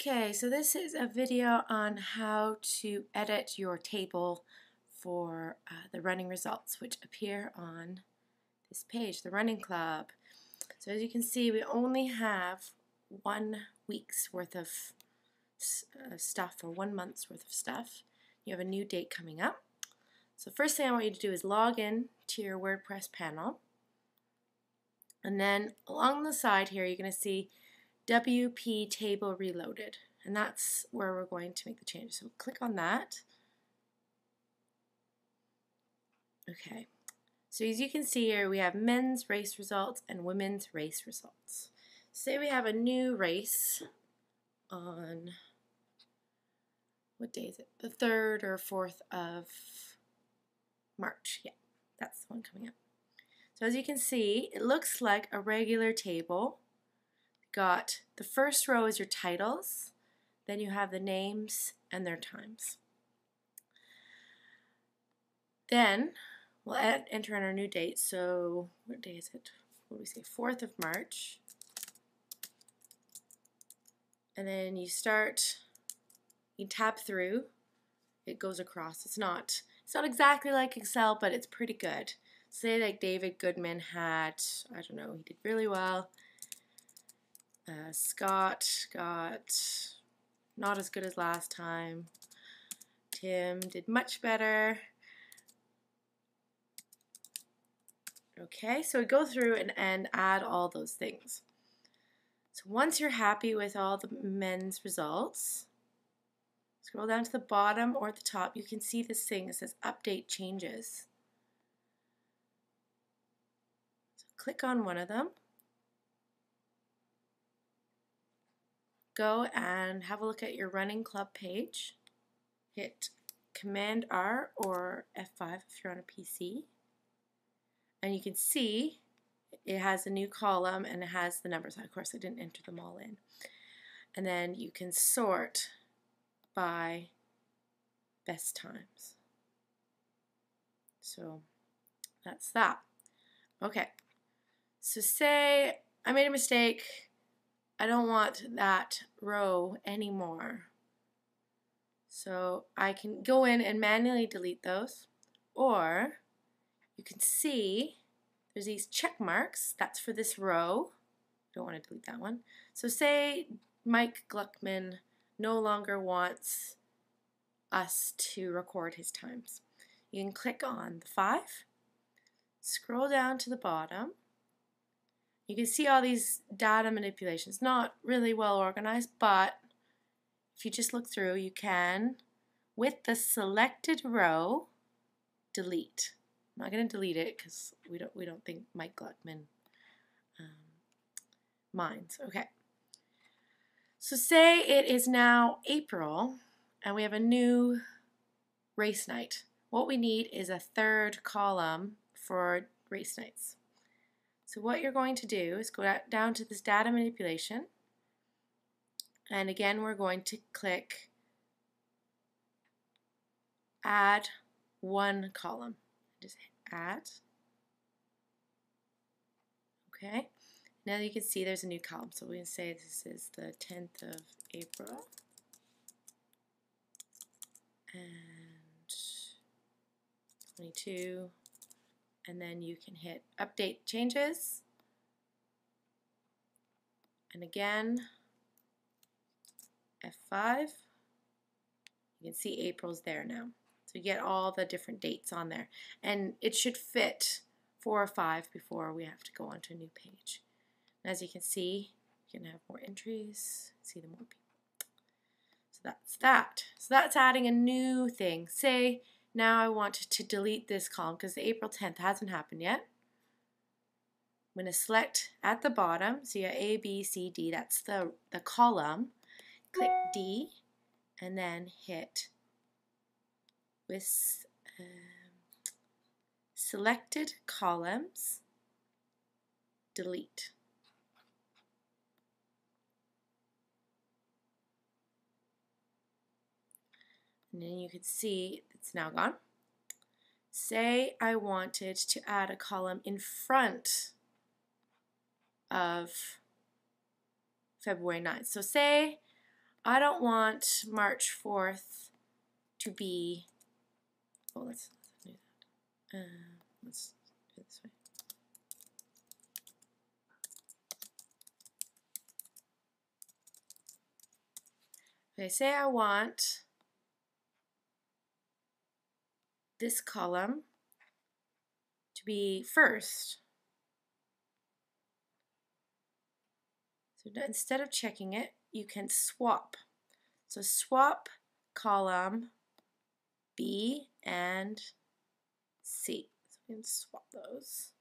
Okay, so this is a video on how to edit your table for the running results, which appear on this page, the Running Club. So as you can see, we only have 1 week's worth of stuff, or 1 month's worth of stuff. You have a new date coming up. So first thing I want you to do is log in to your WordPress panel. And then along the side here, you're going to see WP table reloaded, and that's where we're going to make the change. So click on that. Okay, so as you can see here, we have men's race results and women's race results. Say we have a new race on, what day is it? The 3rd or 4th of March. Yeah, that's the one coming up. So as you can see, it looks like a regular table. Got the first row is your titles, then you have the names and their times. Then we'll enter in our new date. So what day is it? What do we say? 4th of March. And then you tab through. It goes across. It's not exactly like Excel, but it's pretty good. Say like David Goodman had, I don't know, he did really well. Scott got not as good as last time. Tim did much better. Okay, so we go through and add all those things. So once you're happy with all the men's results, scroll down to the bottom or at the top, you can see this thing that says Update Changes. So click on one of them. Go and have a look at your Running Club page. Hit Command R or F5 if you're on a PC. And you can see it has a new column and it has the numbers. Of course, I didn't enter them all in. And then you can sort by best times. So that's that. Okay. So say I made a mistake. I don't want that row anymore. So I can go in and manually delete those, or you can see there's these check marks. That's for this row. Don't want to delete that one. So say Mike Gluckman no longer wants us to record his times. You can click on the 5, scroll down to the bottom. You can see all these data manipulations. Not really well organized, but if you just look through, you can, with the selected row, delete. I'm not going to delete it because we don't think Mike Gluckman minds. Okay. So say it is now April and we have a new race night. What we need is a 3rd column for race nights. So what you're going to do is go down to this data manipulation, and again we're going to click add 1 column. Just hit add. Okay, now you can see there's a new column, so we can say this is the 10th of April and 22. And then you can hit Update Changes, and again F5. You can see April's there now. So you get all the different dates on there, and it should fit 4 or 5 before we have to go onto a new page. And as you can see, you can have more entries, see the more people. So that's that. So that's adding a new thing. Say now I want to delete this column because the April 10th hasn't happened yet. I'm going to select at the bottom, so you have A, B, C, D, that's the column. Click D and then hit with selected columns, delete. And then you can see it's now gone. Say I wanted to add a column in front of February 9th. So say I don't want March 4th to be, oh, let's do that. Let's do it this way. Okay, say I want this column to be first. So instead of checking it, you can swap. So swap column B and C. So we can swap those.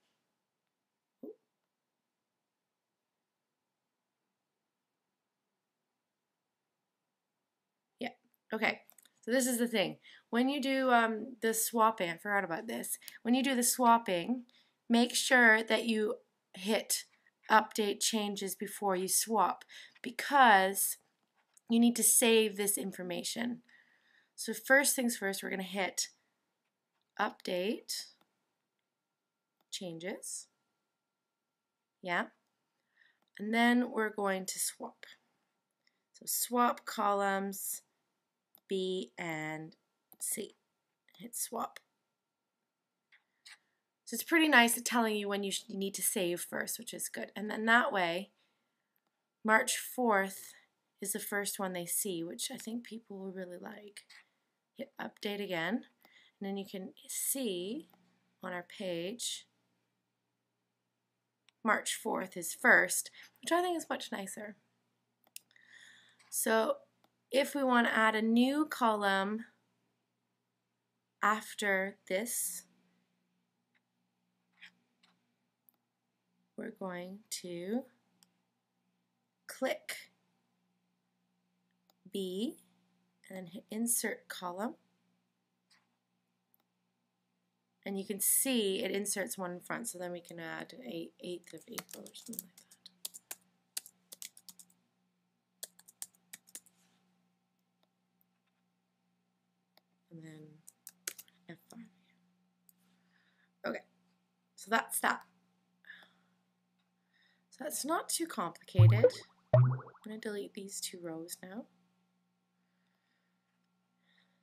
Yeah, okay. So this is the thing. When you do the swapping, I forgot about this. When you do the swapping, make sure that you hit update changes before you swap, because you need to save this information. So first things first, we're going to hit update changes. Yeah. And then we're going to swap. So swap columns B and C. Hit swap. So it's pretty nice at telling you when you need to save first, which is good. And then that way, March 4th is the first one they see, which I think people will really like. Hit update again, and then you can see on our page March 4th is first, which I think is much nicer. So if we want to add a new column after this, we're going to click B and then hit insert column. And you can see it inserts one in front, so then we can add 8th of April or something like that. And then F5. Okay, so that's that. So that's not too complicated. I'm going to delete these 2 rows now.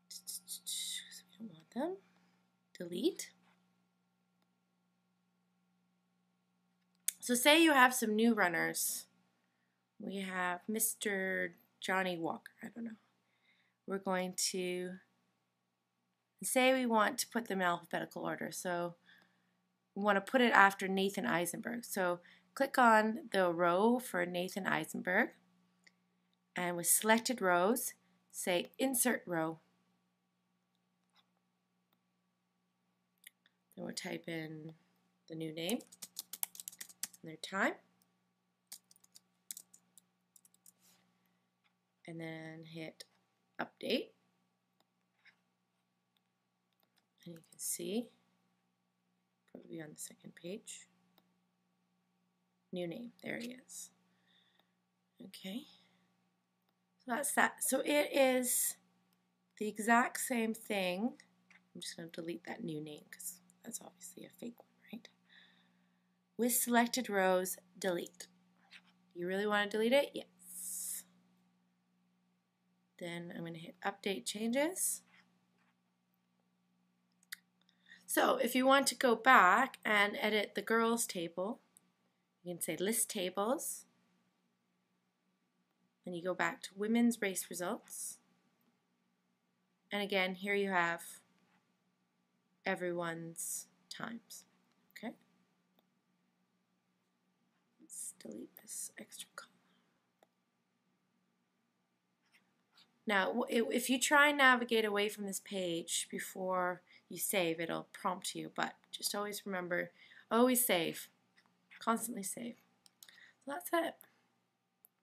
So we don't want them. Delete. So say you have some new runners. We have Mr. Johnny Walker, I don't know. We're going to say we want to put them in alphabetical order. So we want to put it after Nathan Eisenberg. So click on the row for Nathan Eisenberg, and with selected rows, say insert row. Then we'll type in the new name and their time, and then hit update. And you can see, probably on the second page, new name, there he is. Okay, so that's that. So it is the exact same thing. I'm just going to delete that new name because that's obviously a fake one, right? With selected rows, delete. You really want to delete it? Yes. Then I'm going to hit update changes. So if you want to go back and edit the girls table, you can say list tables. Then you go back to women's race results. And again, here you have everyone's times. Okay? Let's delete this extra column. Now, if you try and navigate away from this page before you save, it'll prompt you, but just always remember, always save. Constantly save. So that's it.